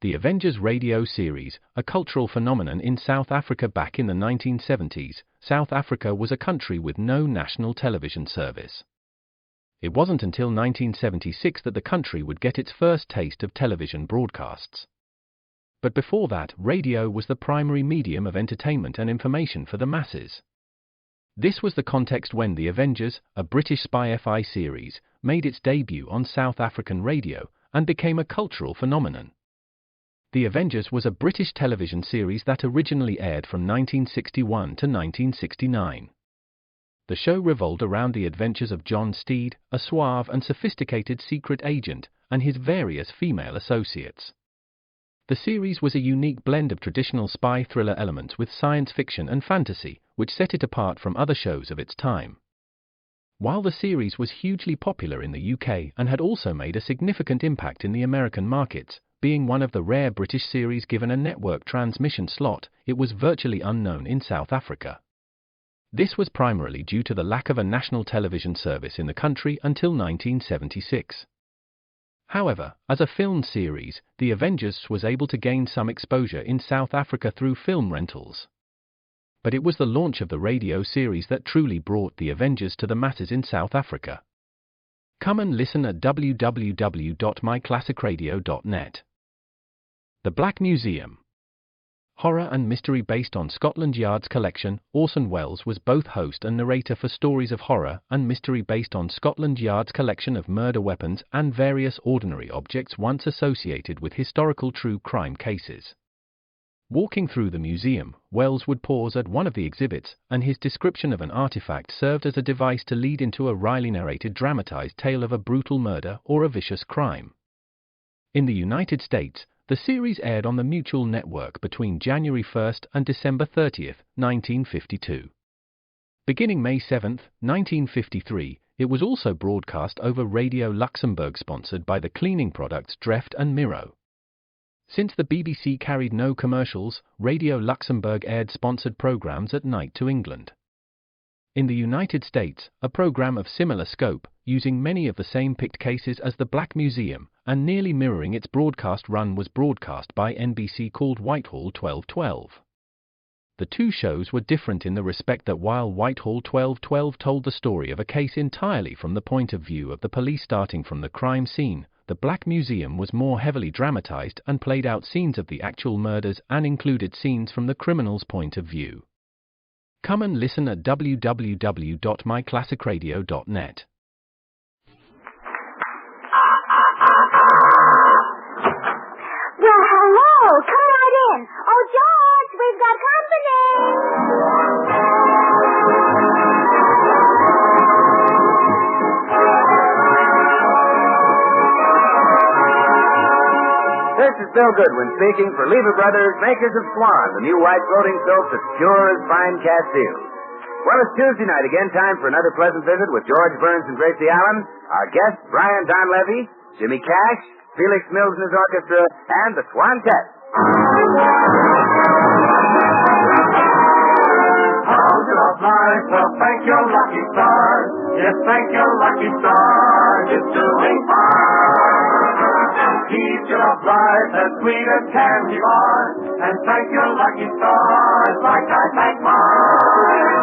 The Avengers radio series, a cultural phenomenon in South Africa back in the 1970s. South Africa was a country with no national television service. It wasn't until 1976 that the country would get its first taste of television broadcasts. But before that, radio was the primary medium of entertainment and information for the masses. This was the context when The Avengers, a British spy-fi series, made its debut on South African radio and became a cultural phenomenon. The Avengers was a British television series that originally aired from 1961 to 1969. The show revolved around the adventures of John Steed, a suave and sophisticated secret agent, and his various female associates. The series was a unique blend of traditional spy thriller elements with science fiction and fantasy, which set it apart from other shows of its time. While the series was hugely popular in the UK and had also made a significant impact in the American markets, being one of the rare British series given a network transmission slot, it was virtually unknown in South Africa. This was primarily due to the lack of a national television service in the country until 1976. However, as a film series, The Avengers was able to gain some exposure in South Africa through film rentals. But it was the launch of the radio series that truly brought The Avengers to the masses in South Africa. Come and listen at www.myclassicradio.net. The Black Museum. Horror and mystery based on Scotland Yard's collection. Orson Welles was both host and narrator for stories of horror and mystery based on Scotland Yard's collection of murder weapons and various ordinary objects once associated with historical true crime cases. Walking through the museum, Welles would pause at one of the exhibits, and his description of an artifact served as a device to lead into a wryly narrated dramatized tale of a brutal murder or a vicious crime. In the United States, the series aired on the Mutual Network between January 1 and December 30, 1952. Beginning May 7, 1953, it was also broadcast over Radio Luxembourg, sponsored by the cleaning products Dreft and Miro. Since the BBC carried no commercials, Radio Luxembourg aired sponsored programs at night to England. In the United States, a program of similar scope, using many of the same picked cases as the Black Museum, and nearly mirroring its broadcast run, was broadcast by NBC called Whitehall 1212. The two shows were different in the respect that while Whitehall 1212 told the story of a case entirely from the point of view of the police starting from the crime scene, the Black Museum was more heavily dramatized and played out scenes of the actual murders and included scenes from the criminal's point of view. Come and listen at www.myclassicradio.net. Well, hello! Come right in. Oh, George, we've got company! This is Bill Goodwin speaking for Lever Brothers, makers of Swan, the new white floating soap that's pure as fine castile. Well, it's Tuesday night again, time for another pleasant visit with George Burns and Gracie Allen, our guests Brian Donlevy, Jimmy Cash, Felix Mills and his orchestra, and the Swan-Tette. How's it up life? Well, thank your lucky stars. Yes, thank your lucky stars. It's doing fine. Keep your life as sweet as candy bars, and thank your lucky stars like I thank mine.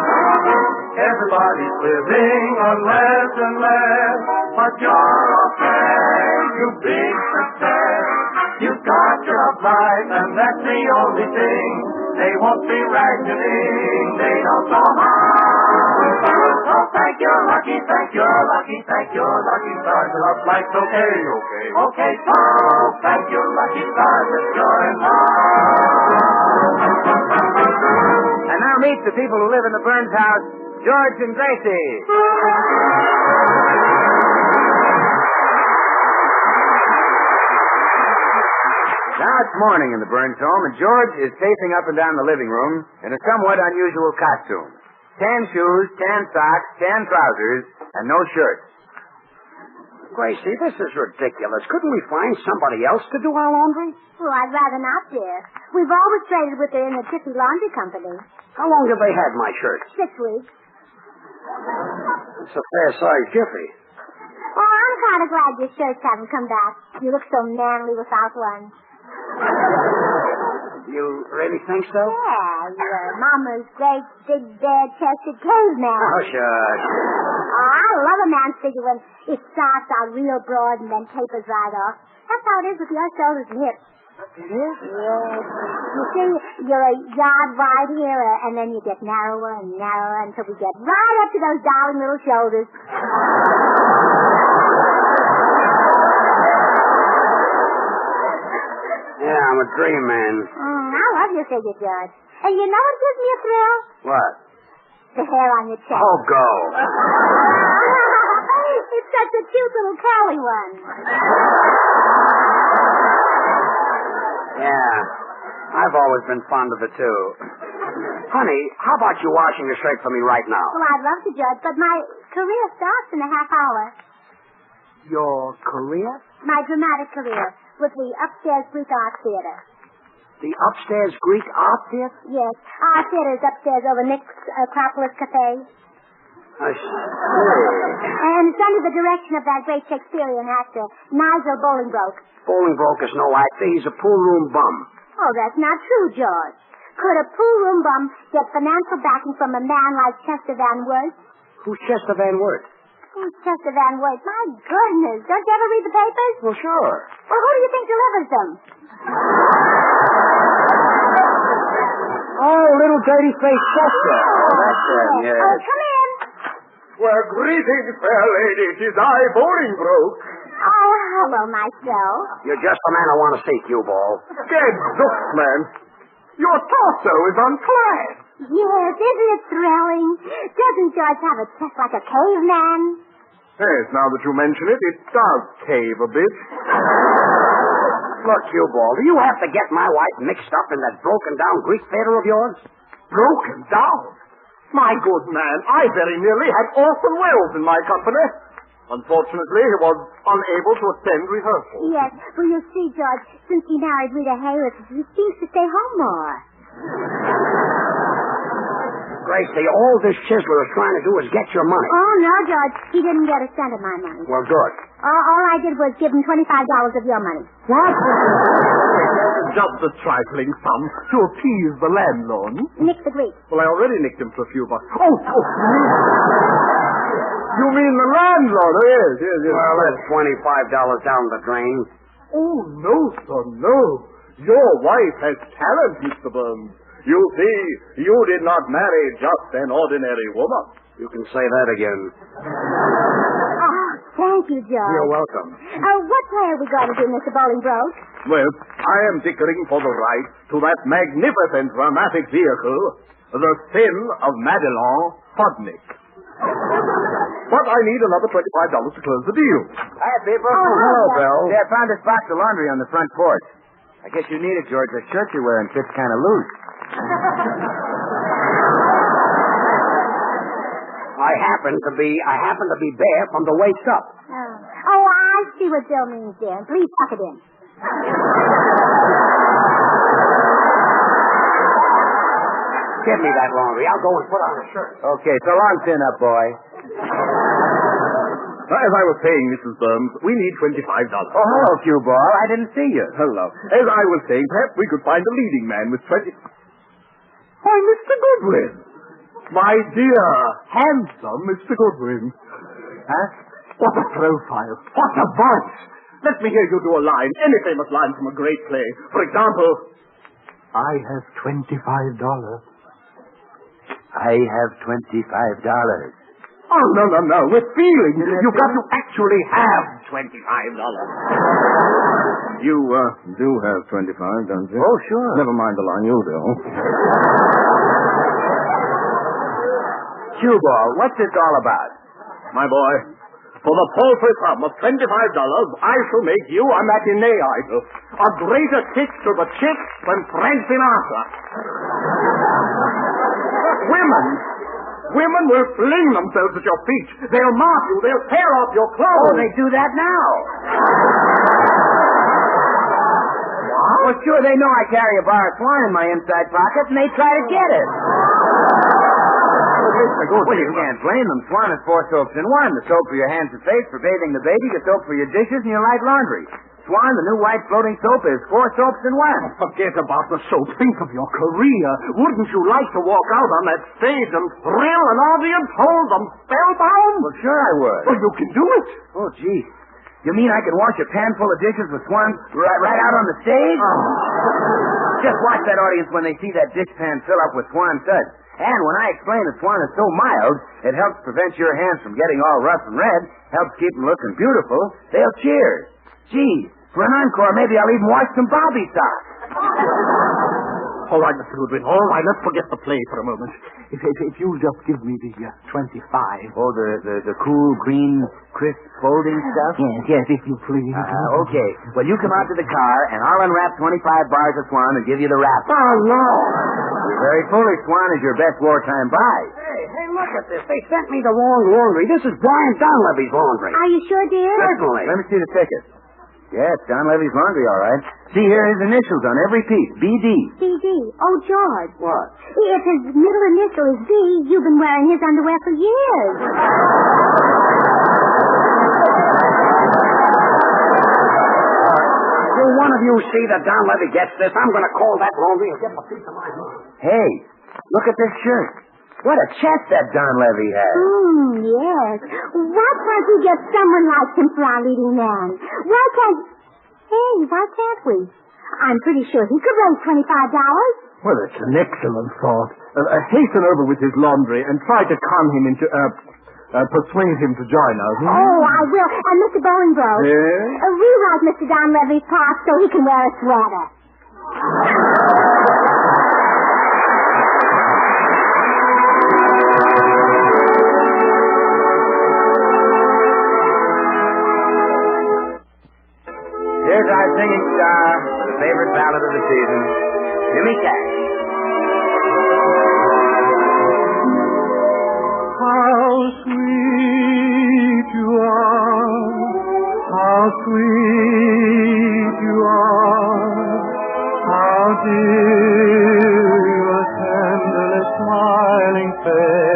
Everybody's living on less and less, but you're okay, you big success. You've got your life, and that's the only thing. They won't be rationing, they don't go high. Oh, thank your lucky, thank your lucky, thank your lucky stars. Love life's okay, okay, okay. So thank your lucky stars that you're in love. And now meet the people who live in the Burns house, George and Gracie. Now it's morning in the Burns home, and George is pacing up and down the living room in a somewhat unusual costume. Tan shoes, tan socks, tan trousers, and no shirt. Gracie, this is ridiculous. Couldn't we find somebody else to do our laundry? Oh, I'd rather not, dear. We've always traded with her in the Tiffy Laundry Company. How long have they had my shirt? 6 weeks. It's a fair-sized jiffy. Oh, I'm kind of glad your shirts haven't come back. You look so manly without one. You really think so? Yeah, your mama's great, big, bare-chested caveman. Oh, sure. Oh, I love a man's figure when it starts out real broad and then tapers right off. That's how it is with your shoulders and hips. It is? Yes. You see, you're a yard wide here, and then you get narrower and narrower until we get right up to those darling little shoulders. Yeah, I'm a dream man. I love your figure, George. And you know what gives me a thrill? What? The hair on your chest. Oh, go. It's such a cute little curly one. Yeah, I've always been fond of it, too. Honey, how about you washing the shirt for me right now? Well, I'd love to, Judge, but my career starts in a half hour. Your career? My dramatic career with the Upstairs Greek Art Theater. The upstairs Greek art theater? Yes, our theater is upstairs over Nick's Acropolis Cafe. I see. And it's under the direction of that great Shakespearean actor, Nigel Bolingbroke. Bolingbroke is no actor. He's a pool room bum. Oh, that's not true, George. Could a pool room bum get financial backing from a man like Chester Van Wert? Who's Chester Van Wert? Who's Chester Van Wert? My goodness. Don't you ever read the papers? Well, sure. Well, who do you think delivers them? Oh, little dirty-faced Chester. Oh, that's him, yes. Oh, come in. Well, greetings, fair lady. It is I, Bolingbroke. Oh, hello, myself. You're just the man I want to see, cue ball. Dead look, man. Your torso is unclad. Yes, isn't it thrilling? Doesn't George have a chest like a caveman? Yes, now that you mention it, it does cave a bit. Look, cue ball, do you have to get my wife mixed up in that broken-down Greek theater of yours? Broken down? My good man, I very nearly had Orson Welles in my company. Unfortunately, he was unable to attend rehearsal. Yes, well, you see, George, since he married Rita Hayworth, he seems to stay home more. Gracie, all this chiseler is trying to do is get your money. Oh, no, George, he didn't get a cent of my money. Well, good. All I did was give him $25 of your money. What? Just a trifling sum to appease the landlord. Nick the Greek. Well, I already nicked him for a few bucks. Oh! You mean the landlord? Oh, yes. Well, that's $25 down the drain. Oh, no, son, no. Your wife has talent, Mr. Burns. You see, you did not marry just an ordinary woman. You can say that again. Oh, thank you, George. You're welcome. What play are we going to do, Mr. Bolingbroke? Well, I am dickering for the right to that magnificent dramatic vehicle, The Sin of Madelon Fudnick. But I need another $25 to close the deal. Hi, people. Oh, hello, Bill. Yeah, I found this box of laundry on the front porch. I guess you need it, George. The shirt you're wearing fits kind of loose. I happen to be bare from the waist up. Oh, I see what Bill means, dear. Please tuck it in. Give me that laundry. I'll go and put on a shirt. Okay, so long, chin-up boy. As I was saying, Mrs. Burns, we need $25. Oh, hello, cue ball. I didn't see you. Hello. As I was saying, perhaps we could find a leading man with 20... Why, Mr. Goodwin. My dear, handsome Mr. Goodwin. Huh? What a profile. What a voice. Let me hear you do a line, any famous line from a great play. For example, I have $25. I have $25. Oh, no. With feeling. You've got to actually have $25. You do have 25, don't you? Oh, sure. Never mind the line, you do. Cue ball, what's this all about? My boy, for the paltry sum of $25, I shall make you a matinee idol. A greater kick to the chicks than Frank Sinatra. Women will fling themselves at your feet. They'll mock you. They'll tear off your clothes. Oh, they do that now. What? Well, sure, they know I carry a bar of twine in my inside pocket, and they try to get it. Well, you can't blame them. Swan is 4 soaps in one. The soap for your hands and face, for bathing the baby, the soap for your dishes, and your light laundry. Swan, the new white floating soap is 4 soaps in one. Forget about the soap. Think of your career. Wouldn't you like to walk out on that stage and thrill an audience, hold them spellbound? Well, sure I would. Well, you can do it. Oh, gee. You mean I can wash a pan full of dishes with Swan right out on the stage? Oh. Just watch that audience when they see that dishpan fill up with Swan suds. And when I explain that Swan is so mild, it helps prevent your hands from getting all rough and red, helps keep them looking beautiful, they'll cheer. Gee, for an encore, maybe I'll even wash some Bobby socks. All right, Mr. Goodwin. All right, let's forget the play for a moment. If you'll just give me the 25. Oh, the cool, green, crisp folding stuff? Yes, if you please. Okay. Well, you come out to the car, and I'll unwrap 25 bars of Swan and give you the wrap. Oh, no. You're very foolish. Swan is your best wartime buy. Hey, look at this. They sent me the wrong laundry. This is Brian Donlevy's laundry. Are you sure, dear? Certainly. Let me see the ticket. Yeah, it's Donlevy's laundry, all right. See here, his initials on every piece. B.D. B.D. Oh, George. What? If his middle initial is B, you've been wearing his underwear for years. Will one of you see that Donlevy gets this? I'm going to call that laundry and get a piece of my mind. Hey, look at this shirt. What a chest that Donlevy has. Yes. Why can't we get someone like him for our leading man? Why can't we? I'm pretty sure he could raise $25. Well, it's an excellent thought. Hasten over with his laundry and try to con him into, persuade him to join us. Oh, I will. And Mr. Bolingbroke. Yes? Rewrite Mr. Donlevy's part so he can wear a sweater. Here's our singing star for the favorite ballad of the season, Jimmy Cash. How sweet you are, how sweet you are, how dear your tenderly smiling face.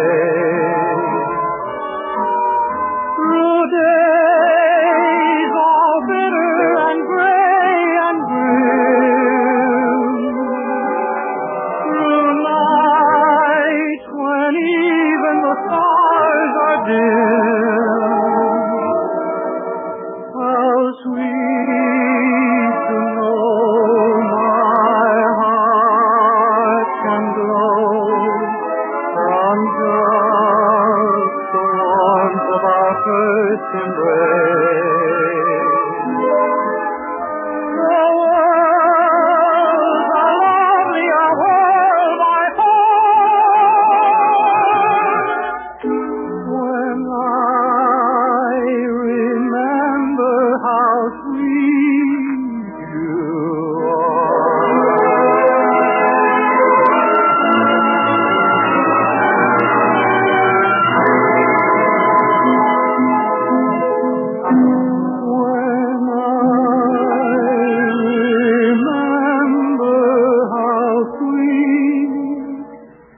Through days all bitter and gray and grim, through nights when even the stars are dim, how sweet to know my heart can glow from just the warmth of our first embrace. The world's a lovelier world, I thought, when I remember how sweet you are. When I remember how sweet you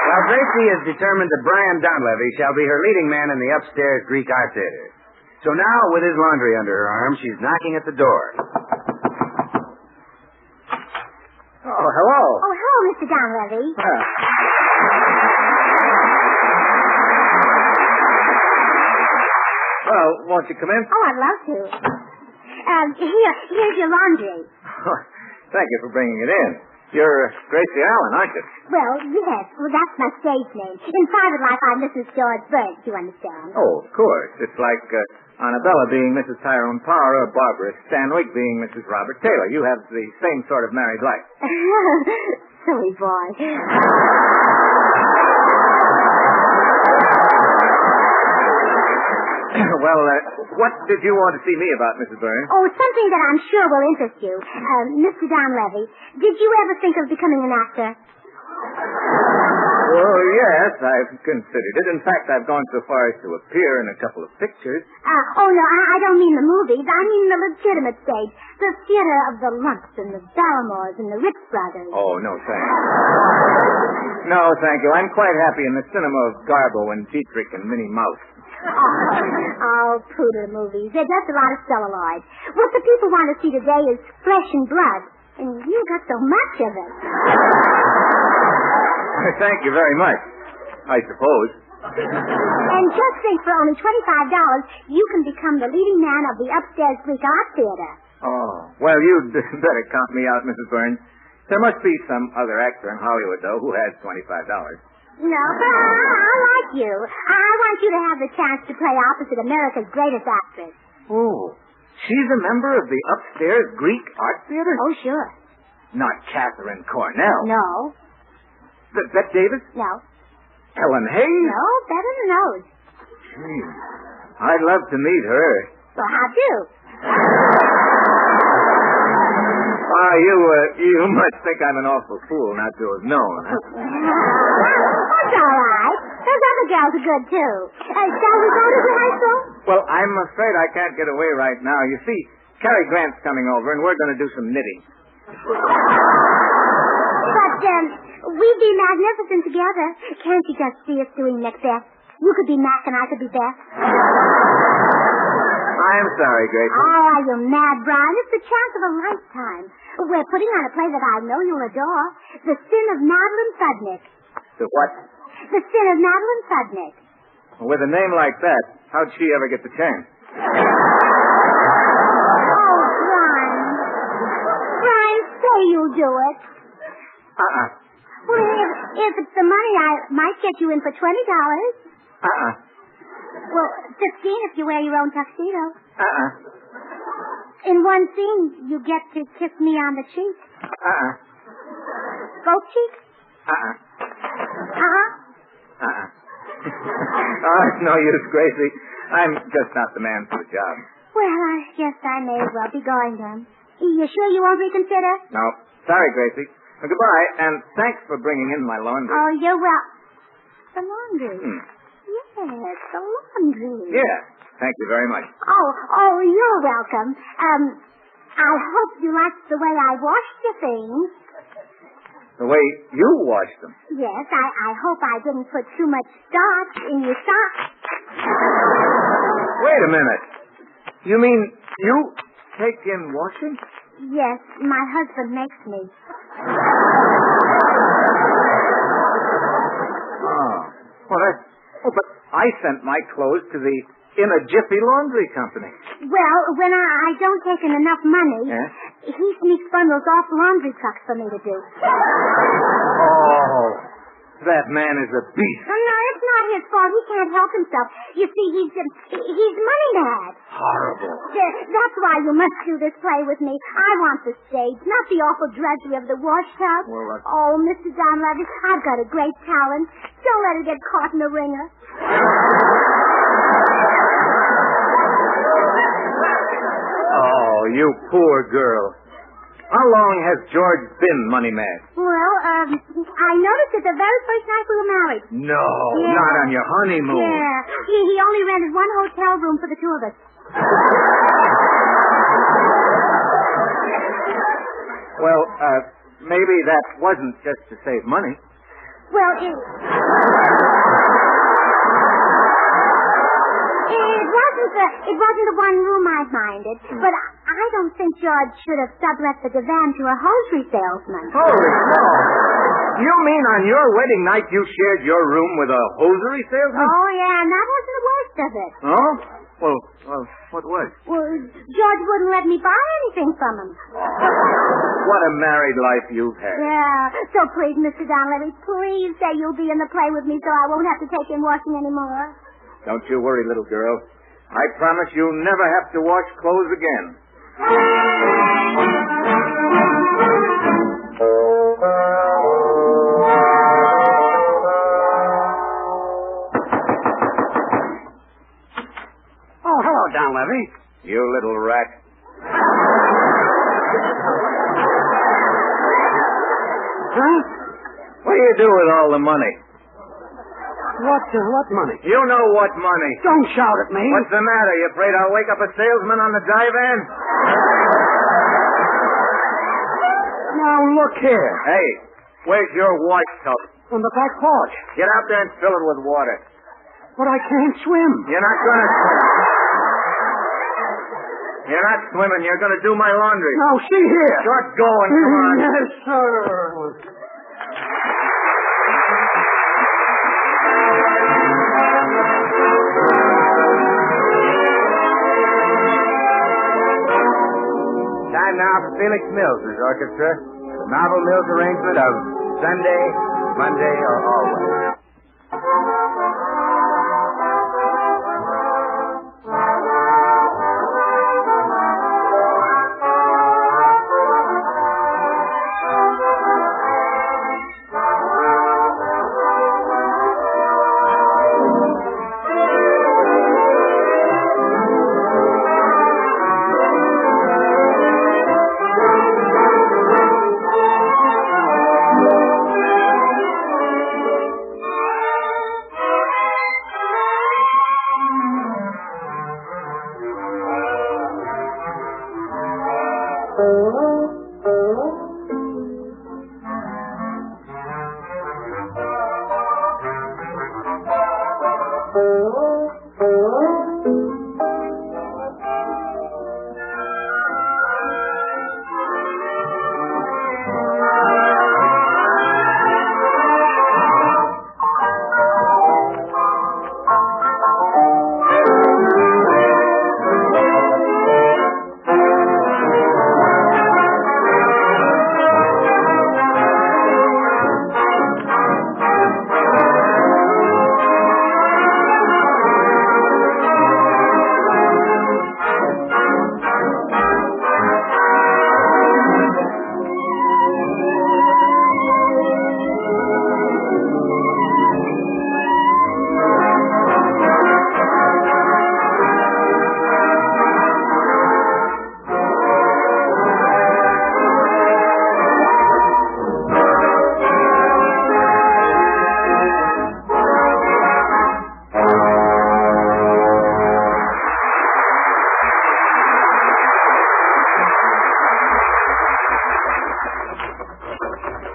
Well, Gracie is determined that Brian Donlevy shall be her leading man in the upstairs Greek Art Theater. So now, with his laundry under her arm, she's knocking at the door. Oh, hello. Oh, hello, Mr. Donlevy. Well, won't you come in? Oh, I'd love to. Here's your laundry. Thank you for bringing it in. You're Gracie Allen, aren't you? Well, yes. Well, that's my stage name. In private life, I'm Mrs. George Burns, you understand? Oh, of course. It's like Annabella being Mrs. Tyrone Power or Barbara Stanwyck being Mrs. Robert Taylor. You have the same sort of married life. Silly boy. Well, what did you want to see me about, Mrs. Burns? Oh, something that I'm sure will interest you. Mr. Donlevy, did you ever think of becoming an actor? Well, yes, I've considered it. In fact, I've gone so far as to appear in a couple of pictures. Oh, no, I don't mean the movies. I mean the legitimate stage. The theater of the Lumps and the Barrymores and the Ritz Brothers. Oh, no, thanks. No, thank you. I'm quite happy in the cinema of Garbo and Dietrich and Minnie Mouse. Oh, poodle movies. They're just a lot of celluloid. What the people want to see today is flesh and blood. And you got so much of it. Thank you very much, I suppose. And just think, for only $25, you can become the leading man of the upstairs Greek art theater. Oh, well, you'd better count me out, Mrs. Burns. There must be some other actor in Hollywood, though, who has $25. No, but I like you. I want you to have the chance to play opposite America's greatest actress. Oh, she's a member of the upstairs Greek art theater? Oh, sure. Not Catherine Cornell. No. Bette Davis? No. Ellen Hayes? No, better than those. Gee, I'd love to meet her. Well, how'd you? You must think I'm an awful fool not to have known, huh? That's all right. Those other girls are good, too. Shall we go to rehearsal? Well, I'm afraid I can't get away right now. You see, Cary Grant's coming over, and we're going to do some knitting. But, we'd be magnificent together. Can't you just see us doing Macbeth? You could be Mac and I could be Beth. I'm sorry, Gracie. Oh, are you mad, Brian? It's the chance of a lifetime. We're putting on a play that I know you'll adore. The Sin of Madeline Fudnick. The what? The Sin of Madeline Fudnick. With a name like that, how'd she ever get the chance? Oh, Brian. Brian, say you'll do it. Well, if it's the money, I might get you in for $20. Well, 15 if you wear your own tuxedo. In one scene, you get to kiss me on the cheek. Both cheeks? Oh, it's no use, Gracie. I'm just not the man for the job. Well, I guess I may as well be going then. You sure you won't reconsider? No. Sorry, Gracie. Well, goodbye, and thanks for bringing in my laundry. Oh, you're the laundry. Yes, the laundry. Yeah, thank you very much. Oh, you're welcome. I hope you liked the way I washed your things. The way you washed them? Yes, I hope I didn't put too much starch in your socks. Wait a minute. You mean you take in washing? Yes, my husband makes me. But I sent my clothes to the In a Jiffy Laundry Company. Well, when I don't take in enough money, he sneaks bundles off laundry trucks for me to do. Oh, that man is a beast. No, it's not his fault. He can't help himself. You see, he's money mad. Horrible. That's why you must do this play with me. I want the stage, not the awful drudgery of the wash tub. Well, Oh, Mr. Donlevy, I've got a great talent. Don't let it get caught in the ringer. Oh, you poor girl. How long has George been money mad? Well, I noticed it the very first night we were married. No, not on your honeymoon. Yeah. He only rented one hotel room for the two of us. Well, maybe that wasn't just to save money. Well, it wasn't the one room I minded, but I don't think George should have sublet the divan to a hosiery salesman. Holy smoke! You mean on your wedding night you shared your room with a hosiery salesman? Oh, yeah, and that wasn't the worst of it. Oh? Well, what was? Well, George wouldn't let me buy anything from him. What a married life you've had. Yeah, so please, Mr. Donlevy, please say you'll be in the play with me so I won't have to take in washing anymore. Don't you worry, little girl. I promise you'll never have to wash clothes again. Oh, hello, Donlevy. You little rat. Huh? What do you do with all the money? What money? You know what money. Don't shout at me. What's the matter? You afraid I'll wake up a salesman on the divan? Now, look here. Hey, where's your wash tub? On the back porch. Get out there and fill it with water. But I can't swim. You're not going to swim. You're not swimming. You're going to do my laundry. Now, see here. Start going. Come on. Yes, sir. Time now for Felix Mills's orchestra. The Novel Mills arrangement of Sunday, Monday, or Always.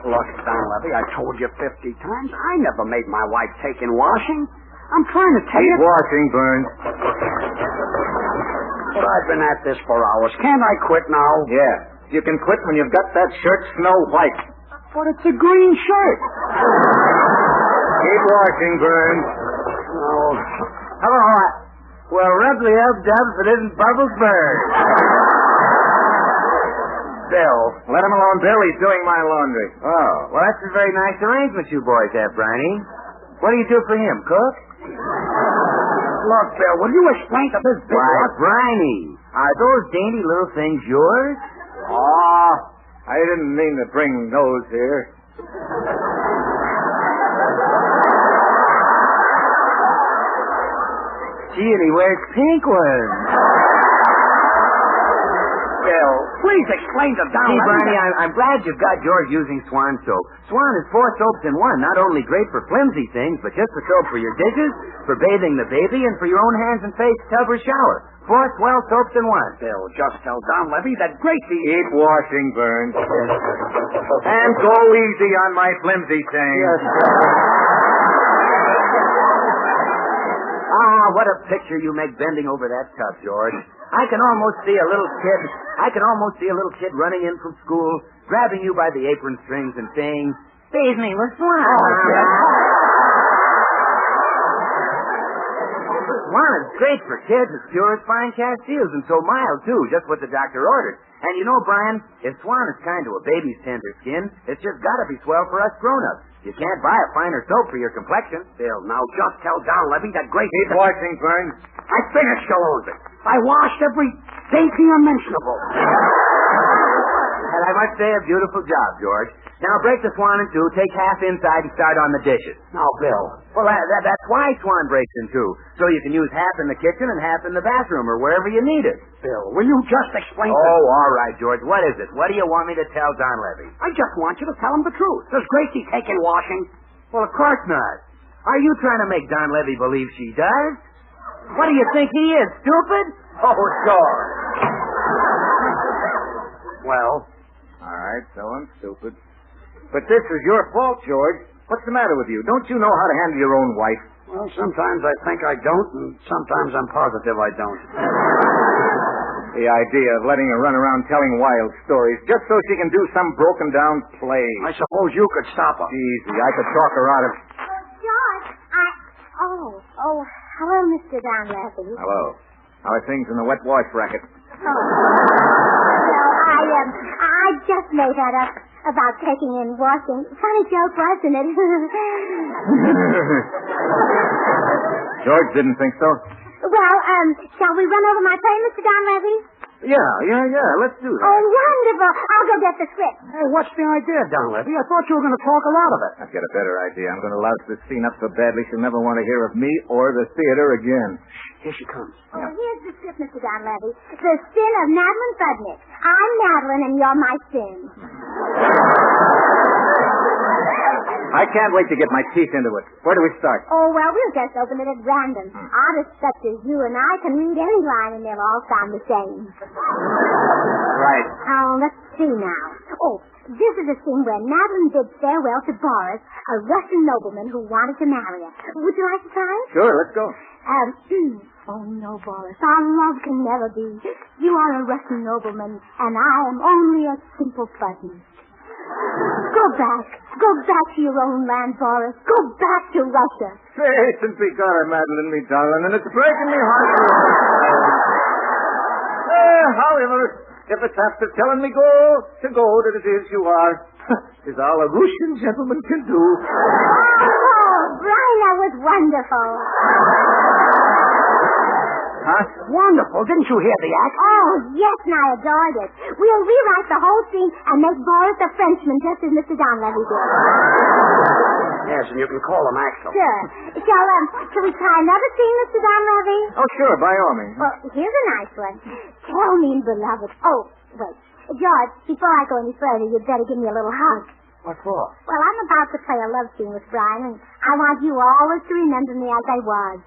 Look, Donlevy, I told you 50 times. I never made my wife take in washing. I'm trying to tell you. Keep washing, Burns. But I've been at this for hours. Can't I quit now? Yeah. You can quit when you've got that shirt snow white. But it's a green shirt. Keep washing, Burns. Oh. Hello. Well, rub the dub if it isn't Bubbles Bird. Bill. Let him alone, Bill. He's doing my laundry. Oh, well, that's a very nice arrangement you boys have, Briney. What do you do for him, cook? Look, Bill, will you explain to this big Why, one? Briney, are those dainty little things yours? Oh, I didn't mean to bring those here. Gee, and he wears pink ones. Bill, please explain to Gee, Donlevy. Briney, I'm glad you've got George using Swan soap. Swan is 4 soaps in one. Not only great for flimsy things, but just the soap for your dishes, for bathing the baby, and for your own hands and face, tub, or shower. 4 swell soaps in one. Bill, just tell Donlevy that Gracie... Keep washing, Burns. And go easy on my flimsy thing. Yes, Ah, what a picture you make bending over that tub, George. I can almost see a little kid running in from school, grabbing you by the apron strings and saying, "Bathe me with Swan." Swan is great for kids. It's pure as fine castiles, and so mild, too, just what the doctor ordered. And you know, Brian, if Swan is kind to a baby's tender skin, it's just got to be swell for us grown-ups. You can't buy a finer soap for your complexion. Bill, now just tell Donlevy that Gracie... Keep washing, Burns. I finished the laundry. I washed every dainty imaginable. And I must say, a beautiful job, George. Now break the Swan in two, take half inside, and start on the dishes. Now, Bill. Well, that's why Swan breaks in two, so you can use half in the kitchen and half in the bathroom or wherever you need it. Bill, will you just explain... Oh, all right, George. What is it? What do you want me to tell Donlevy? I just want you to tell him the truth. Does Gracie take in washing? Well, of course not. Are you trying to make Donlevy believe she does? What do you think he is, stupid? Oh, George. Well, All right, so I'm stupid. But this is your fault, George. What's the matter with you? Don't you know how to handle your own wife? well, sometimes I think I don't, and sometimes I'm positive I don't. The idea of letting her run around telling wild stories just so she can do some broken-down play. I suppose you could stop her. Easy. I could talk her out of... George, hello, Mr. Donlevy. Hello. How are things in the wet wash racket? I just made that up about taking in washing. Funny joke, wasn't it? George didn't think so. Well, shall we run over my play, Mr. Donlevy? Yeah. Let's do that. Oh, wonderful. I'll go get the script. Hey, what's the idea, Donlevy? I thought you were going to talk a lot of it. I've got a better idea. I'm going to louse this scene up so badly she'll never want to hear of me or the theater again. Here she comes. Oh, here's the script, Mr. Donlevy. The Sin of Madeline Budnick. I'm Madeline, and you're my sin. I can't wait to get my teeth into it. Where do we start? Oh, well, we'll just open it at random. Artists such as you and I can read any line, and they'll all sound the same. Right. Oh, let's see now. Oh, this is a scene where Madeline bids farewell to Boris, a Russian nobleman who wanted to marry her. Would you like to try? Sure, let's go. Oh, no, Boris. Our love can never be. You are a Russian nobleman, and I am only a simple peasant. Go back to your own land, Boris. Go back to Russia. Faith and be God, Madeline, me darling, and it's breaking me heart. However, if it's after telling me to go that it is you are, is all a Russian gentleman can do. Oh, Brian, that was wonderful. Huh? Wonderful. Didn't you hear the act? Oh, yes, and I adored it. We'll rewrite the whole scene and make Boris a Frenchman just as Mr. Donlevy did. Yes, and you can call him Axel. Sure. Shall we try another scene, Mr. Donlevy? Oh, sure, by all means. Well, here's a nice one. Tell me, beloved. Oh, wait. George, before I go any further, you'd better give me a little hug. What for? Well, I'm about to play a love scene with Brian, and I want you always to remember me as I was.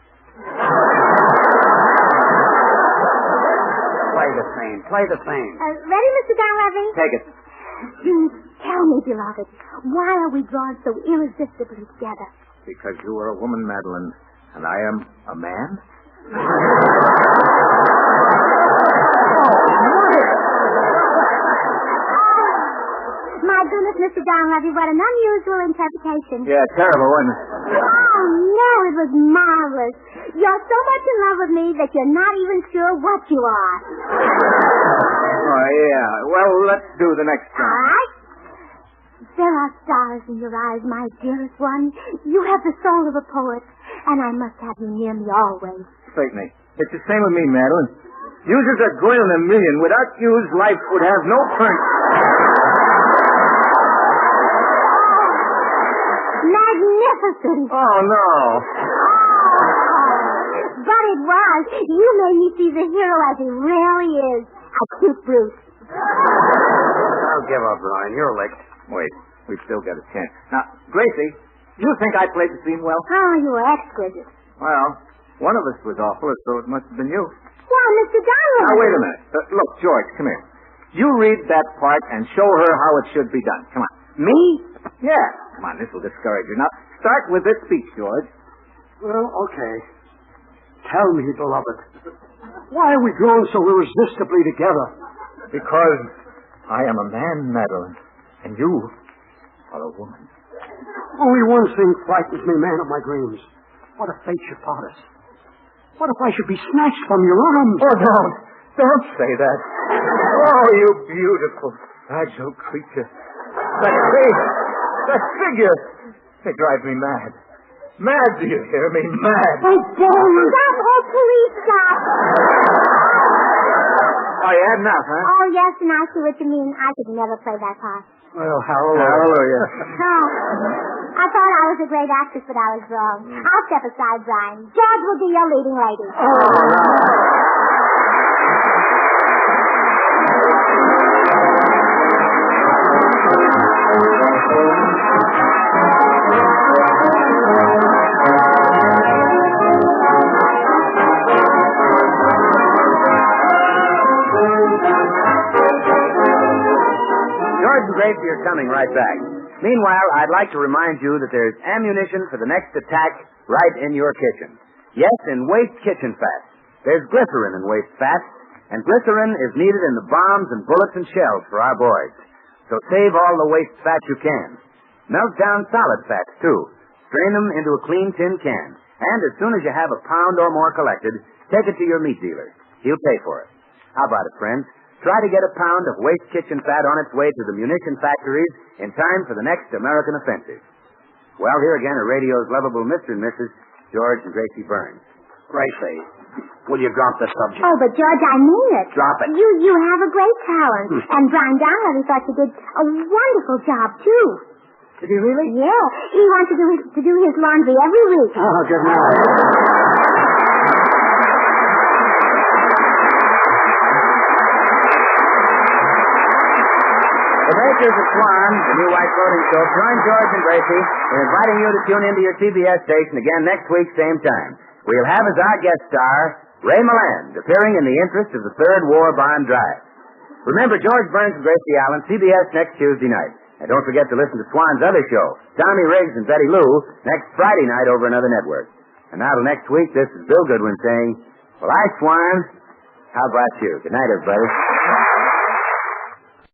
Play the scene. Ready, Mr. Donlevy? Take it. Tell me, beloved, why are we drawn so irresistibly together? Because you are a woman, Madeline, and I am a man? My goodness, Mr. Donlevy, what an unusual interpretation. Yeah, terrible, wasn't it? Oh, no, it was marvelous. You're so much in love with me that you're not even sure what you are. Oh, yeah. Well, let's do the next one. All right. There are stars in your eyes, my dearest one. You have the soul of a poet, and I must have you near me always. Certainly. It's the same with me, Madeline. Yous is a girl in a million. Without yous, life would have no punch. Magnificent. Oh, no. But it was. You made me see the hero as he really is. A cute brute. I'll give up, Brian. You're licked. Wait, we've still got a chance. Now, Gracie, you think I played the scene well? Oh, you were exquisite. Well, one of us was awful, so it must have been you. Well, Mr. Donlevy. Now, wait a minute. Look, George, come here. You read that part and show her how it should be done. Come on. Me? Yeah. Come on, this will discourage her. Now, start with this speech, George. Well, okay. Tell me, beloved, why are we drawn so irresistibly together? Because I am a man, Madeline, and you are a woman. Only one thing frightens me, man of my dreams. What if fate should part us? What if I should be snatched from your arms? Oh, don't say that. Oh, you beautiful, fragile creature. That face, that figure, they drive me mad. Mad, do you hear me? Mad. Oh, Boris. Stop. Oh, please stop. Oh, you had enough, huh? Oh, yes, and I see what you mean. I could never play that part. Well, hallelujah. Hallelujah. Oh, I thought I was a great actress, but I was wrong. I'll step aside, Brian. George will be your leading lady. Oh, no. George and Gracie are coming right back. Meanwhile, I'd like to remind you that there's ammunition for the next attack right in your kitchen. Yes, in waste kitchen fat. There's glycerin in waste fat, and glycerin is needed in the bombs and bullets and shells for our boys. So save all the waste fat you can. Melt down solid fats, too. Strain them into a clean tin can. And as soon as you have a pound or more collected, take it to your meat dealer. He'll pay for it. How about it, friends? Try to get a pound of waste kitchen fat on its way to the munition factories in time for the next American offensive. Well, here again are radio's lovable Mr. and Mrs. George and Gracie Burns. Gracie, will you drop the subject? Oh, but George, I mean it. Drop it. You have a great talent. And Brian Donlevy thought you did a wonderful job, too. Did he really? Yeah. He wants to do his laundry every week. Oh, good night. The makers of Swan, the new white floating soap, join George and Gracie in inviting you to tune into your CBS station again next week, same time. We'll have as our guest star, Ray Milland, appearing in the interest of the Third War Bond Drive. Remember, George Burns and Gracie Allen, CBS next Tuesday night. And don't forget to listen to Swan's other show, Tommy Riggs and Betty Lou, next Friday night over another network. And now till next week, this is Bill Goodwin saying, well, Swan, how about you? Good night, everybody.